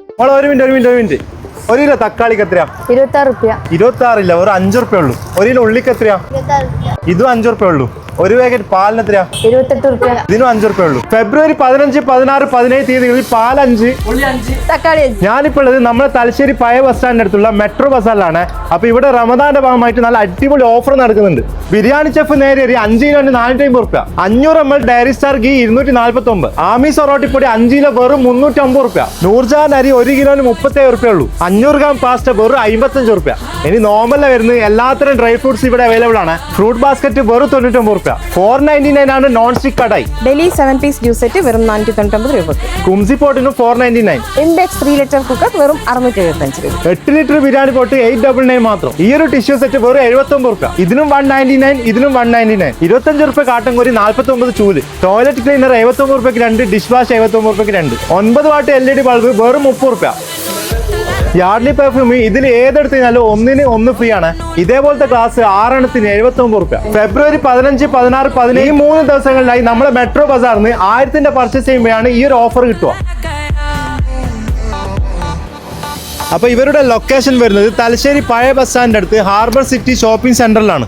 ഒരു മിനിറ്റ്. ഒരു കിലോ തക്കാളിക്ക് എത്രയാ? 26 രൂപ. 26 ഇല്ല, ഒരു 5 റുപ്യ ഉള്ളൂ. ഒരു കിലോ ഉള്ളിക്ക് എത്രയാ? ഇതും 5 റുപ്യ ഉള്ളൂ. ഒരു പാക്കറ്റ് പാലിന് എത്രയാ? 28 രൂപ. ഇതിനും 5 റുപ്യ ഉള്ളൂ. ഫെബ്രുവരി 15, 16, 17 തീയതികളിൽ പാൽ 5, തക്കാളി 5. ഞാനിപ്പോൾ ഉള്ളത് നമ്മുടെ തലശ്ശേരി പഴയ ബസ് സ്റ്റാൻഡിന്റെ അടുത്തുള്ള മെട്രോ ബസാറിലാണ്. അപ്പൊ ഇവിടെ റമദാന്റെ ഭാഗമായിട്ട് നല്ല അടിപൊളി ഓഫർ നടക്കുന്നുണ്ട്. ബിരിയാണി ചെഫ് നേരെ 5 കിലോ 450 റുപ്യ, 500 ml ഡയറി സ്റ്റാർ ഗീ 249, ആമീസ് ഒറോട്ടിപ്പൊടി 5 കിലോ വെറും 350 റുപ്യ, നൂർജഹാൻ അരി 1 കിലോന് 37 റുപ്യ ഉള്ളൂ, 500 ഗ്രാം പാസ്റ്റ വെറും 55 റുപ്യ. ഇനി നോമ്പല്ല വരുന്നത്, എല്ലാത്തരം ഡ്രൈ ഫ്രൂട്ട്സ് ഇവിടെ അവൈലബിൾ ആണ്. ഫ്രൂട്ട് ബാസ്ക്കറ്റ് വെറും 99 റുപ്യ. 499 ആണ് non stick kadai. Deli 7 piece juice set വെറും 499 രൂപയ്ക്ക്. കുംസി പോട്ടിന് 499. ഇൻഡെക്സ് 3 ലിറ്റർ കുക്കർ വെറും 675 രൂപ. 8 ലിറ്റർ ബിരിയാണി പോട്ട് 899 മാത്രം. ഈ ഒരു ടിഷ്യൂ സെറ്റ് വെറും 79 റുപ്യ. ഇതിനും 199, ഇതിനും 199. 25 റുപ്യ കാട്ടൻകോരി, 49 ചൂല്. ടോയ്ലറ്റ് ക്ലീനർ 79 റുപ്യക്ക് 2, ഡിഷ് വാഷ് 79 റുപ്യക്ക് 2. 9 വാട്ട് LED ബൾബ് വെറും 30 റുപ്യ. യാർഡ്ലി പെർഫ്യൂം ഇതിൽ ഏതെടുത്ത് കഴിഞ്ഞാലും 1 ന് 1 ഫ്രീ ആണ്. ഇതേപോലത്തെ ഗ്ലാസ് 6 എണ്ണത്തിന് 79 റുപ്യ. ഫെബ്രുവരി 15, 16, 17 ഈ 3 ദിവസങ്ങളിലായി നമ്മുടെ മെട്രോ ബസാറിന് 1000ന്റെ പർച്ചേസ് ചെയ്യുമ്പോഴാണ് ഈ ഒരു ഓഫർ കിട്ടുക. അപ്പൊ ഇവരുടെ ലൊക്കേഷൻ വരുന്നത് തലശ്ശേരി പഴയ ബസ് സ്റ്റാൻഡിന്റെ അടുത്ത് ഹാർബർ സിറ്റി ഷോപ്പിംഗ് സെന്ററിലാണ്.